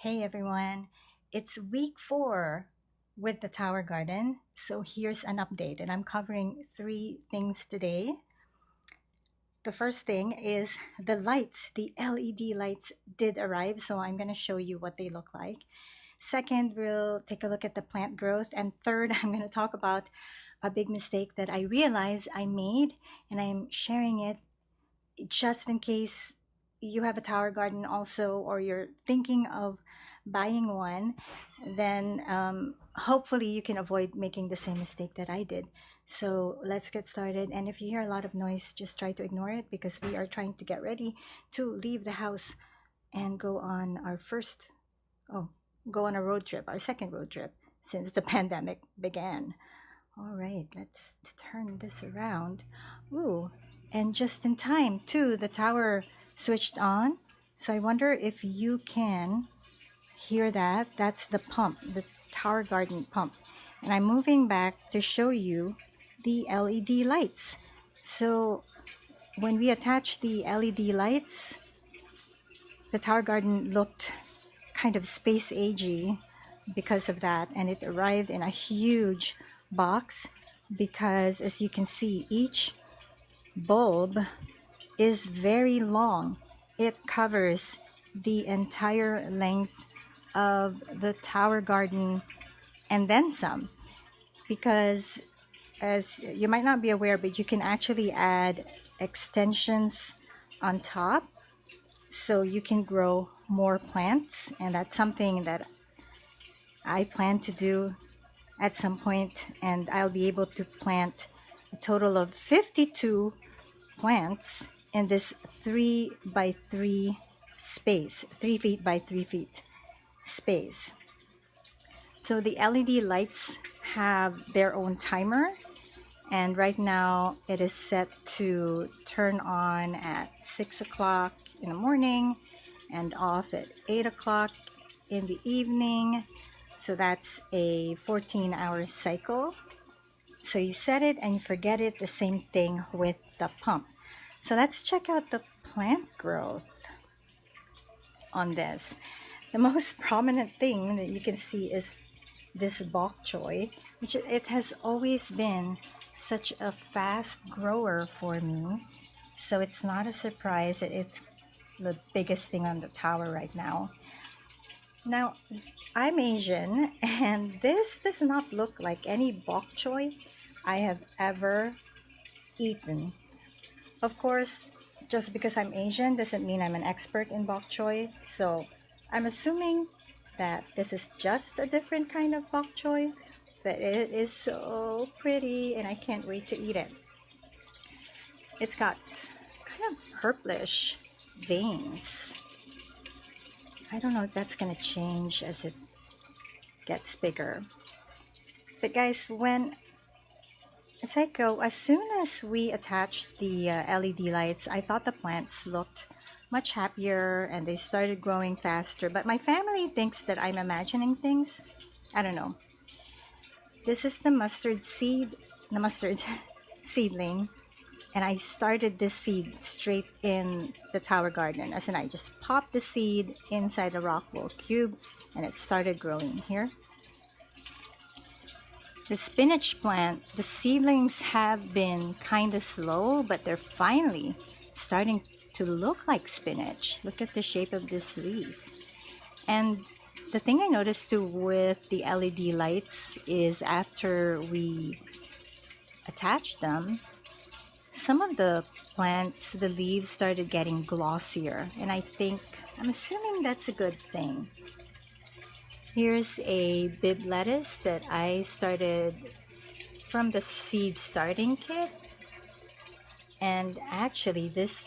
Hey everyone, it's week 4 with the Tower Garden. So here's an update, and I'm covering 3 things today. The first thing is the lights, the LED lights did arrive, so I'm going to show you what they look like. Second, we'll take a look at the plant growth. And third, I'm going to talk about a big mistake that I realized I made, and I'm sharing it just in case you have a tower garden also, or you're thinking of buying one. Then hopefully you can avoid making the same mistake that I did. So let's get started. And if you hear a lot of noise, just try to ignore it because we are trying to get ready to leave the house and go on our first, oh, go on a road trip, our second road trip since the pandemic began. All right, let's turn this around. Ooh, and just in time, too, the tower switched on. So I wonder if you can hear that. That's the pump, the tower garden pump. And I'm moving back to show you the LED lights. So when we attached the LED lights, the tower garden looked kind of space agey because of that, and it arrived in a huge box because, as you can see, each bulb is very long. It covers the entire length of the tower garden and then some, because as you might not be aware, but you can actually add extensions on top so you can grow more plants, and that's something that I plan to do at some point, and I'll be able to plant a total of 52 plants in this 3 by 3 space, 3 feet by 3 feet space. So the LED lights have their own timer, and right now it is set to turn on at 6 o'clock in the morning and off at 8 o'clock in the evening. So that's a 14-hour cycle. So you set it and you forget it. The same thing with the pump. So let's check out the plant growth on this. The most prominent thing that you can see is this bok choy, which it has always been such a fast grower for me. So it's not a surprise that it's the biggest thing on the tower right now. Now, I'm Asian, and this does not look like any bok choy I have ever eaten. Of course, just because I'm Asian doesn't mean I'm an expert in bok choy, so I'm assuming that this is just a different kind of bok choy, but it is so pretty and I can't wait to eat it. It's got kind of purplish veins. I don't know if that's going to change as it gets bigger. But guys, as soon as we attached the LED lights, I thought the plants looked much happier and they started growing faster. But my family thinks that I'm imagining things. I don't know. This is the mustard seedling, and I started this seed straight in the tower garden. As in, I just popped the seed inside a rock wool cube and it started growing here. The spinach plant, the seedlings have been kind of slow, but they're finally starting to look like spinach. Look at the shape of this leaf. And the thing I noticed too with the LED lights is after we attach them, some of the plants, the leaves started getting glossier, and I'm assuming that's a good thing. Here's a Bibb lettuce that I started from the seed starting kit, and actually these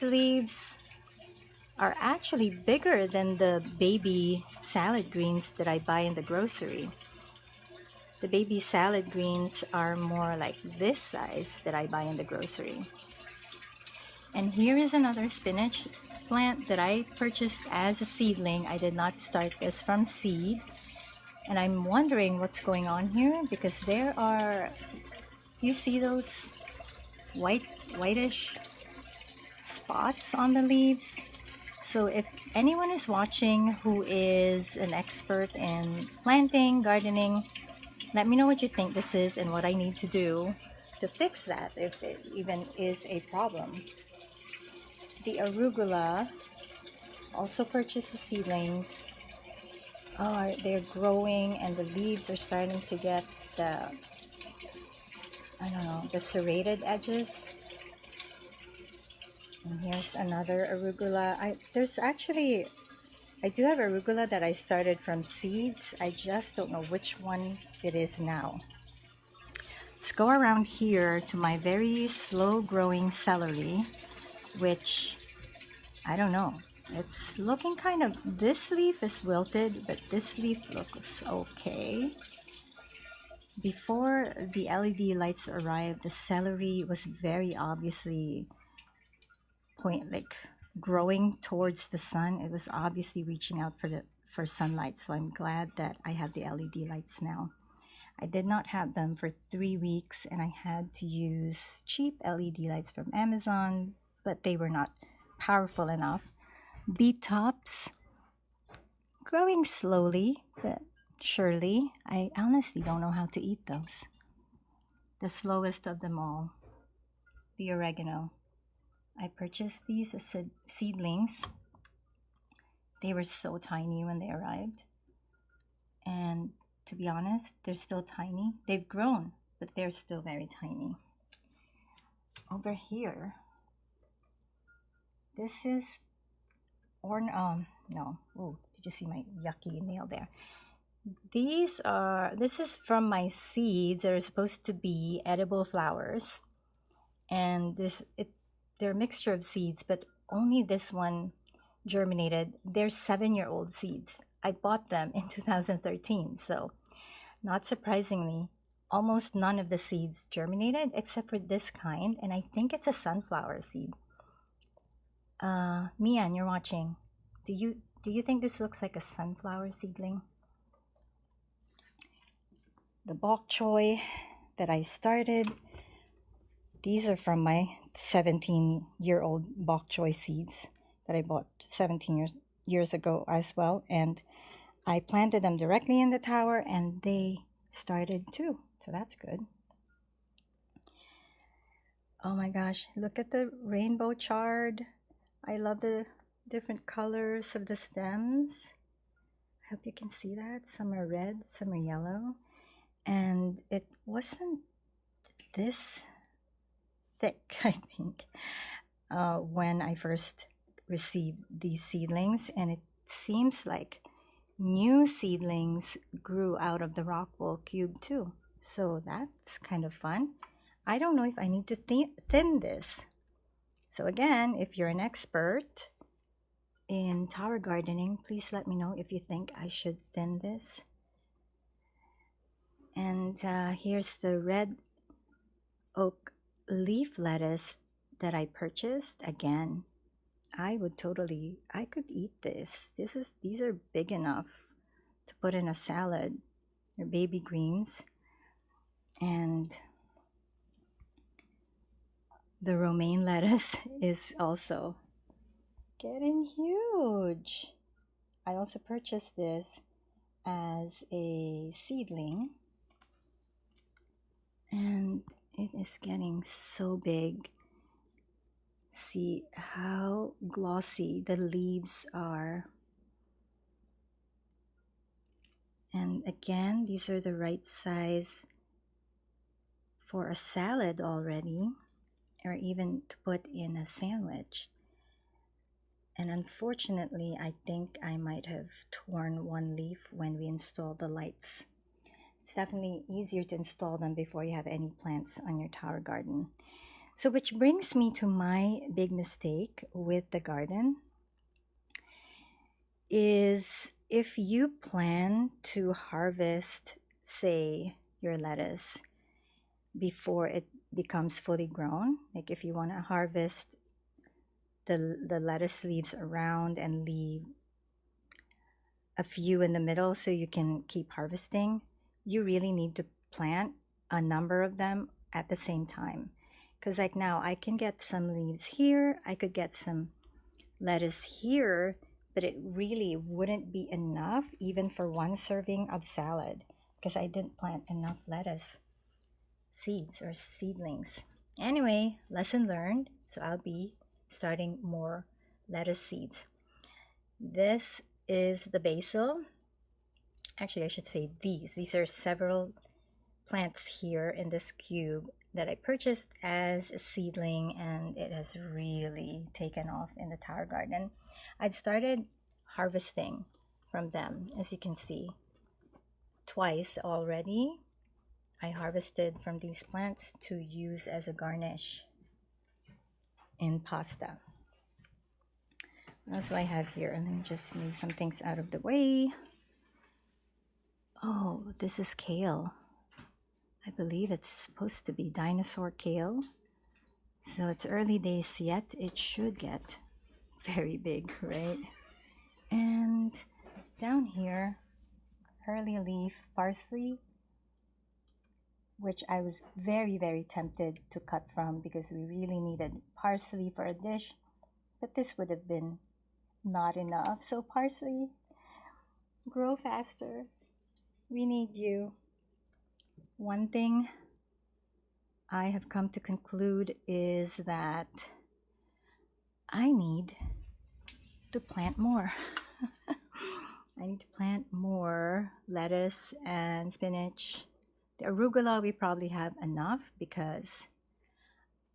leaves are actually bigger than the baby salad greens that I buy in the grocery. The baby salad greens are more like this size that I buy in the grocery. And here is another spinach plant that I purchased as a seedling. I did not start this from seed. And I'm wondering what's going on here because you see those whitish spots on the leaves? So if anyone is watching who is an expert in planting, gardening, let me know what you think this is and what I need to do to fix that, if it even is a problem. The arugula, also purchased the seedlings. Oh, they're growing and the leaves are starting to get the, I don't know, the serrated edges. And here's another arugula. I do have arugula that I started from seeds. I just don't know which one it is now. Let's go around here to my very slow growing celery, which I don't know. It's looking kind of, this leaf is wilted, but this leaf looks okay. Before the LED lights arrived, the celery was very obviously growing towards the sun. It was obviously reaching out for sunlight. So I'm glad that I have the LED lights now. I did not have them for 3 weeks and I had to use cheap LED lights from Amazon, but they were not powerful enough. Beet tops, growing slowly but surely. I honestly don't know how to eat those. The slowest of them all, the oregano. I purchased these as seedlings. They were so tiny when they arrived. And to be honest, they're still tiny. They've grown, but they're still very tiny. Over here, this is no. Oh, did you see my yucky nail there? This is from my seeds. They're supposed to be edible flowers. And they're a mixture of seeds, but only this one germinated. They're 7-year-old seeds. I bought them in 2013, so not surprisingly, almost none of the seeds germinated except for this kind, and I think it's a sunflower seed. Mian, you're watching. Do you think this looks like a sunflower seedling? The bok choy that I started, these are from my 17-year-old bok choy seeds that I bought 17 years ago as well, and I planted them directly in the tower and they started too, so that's good. Oh my gosh, look at the rainbow chard. I love the different colors of the stems. I hope you can see that. Some are red, some are yellow, and it wasn't this thick, I think, when I first received these seedlings, and it seems like new seedlings grew out of the rock wool cube too, so that's kind of fun. I don't know if I need to thin this. So again, if you're an expert in tower gardening, please let me know if you think I should thin this. And here's the red oak leaf lettuce that I purchased. Again, I could eat this. These are big enough to put in a salad. They're baby greens. And the romaine lettuce is also getting huge. I also purchased this as a seedling, and it is getting so big. See how glossy the leaves are. And again, these are the right size for a salad already, or even to put in a sandwich. And unfortunately, I think I might have torn one leaf when we installed the lights. It's definitely easier to install them before you have any plants on your tower garden. So which brings me to my big mistake with the garden is if you plan to harvest, say, your lettuce before it becomes fully grown, like if you want to harvest the lettuce leaves around and leave a few in the middle so you can keep harvesting, you really need to plant a number of them at the same time. Because like now I can get some leaves here, I could get some lettuce here, but it really wouldn't be enough even for one serving of salad because I didn't plant enough lettuce seeds or seedlings. Anyway, lesson learned. So I'll be starting more lettuce seeds. This is the basil. Actually, I should say these. These are several plants here in this cube that I purchased as a seedling, and it has really taken off in the tower garden. I've started harvesting from them, as you can see, twice already. I harvested from these plants to use as a garnish in pasta. That's what I have here. And then just move some things out of the way. Oh, this is kale. I believe it's supposed to be dinosaur kale. So it's early days yet. It should get very big, right? And down here, curly leaf parsley, which I was very, very tempted to cut from because we really needed parsley for a dish. But this would have been not enough. So parsley, grow faster. We need you. One thing I have come to conclude is that I need to plant more. I need to plant more lettuce and spinach. The arugula, we probably have enough because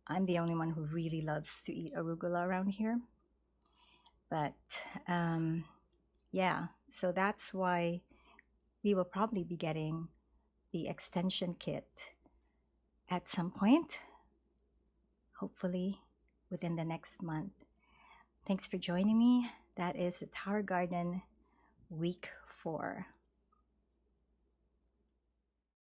I'm the only one who really loves to eat arugula around here. But yeah, so that's why we will probably be getting the extension kit at some point, hopefully within the next month. Thanks for joining me. That is the Tower Garden week 4.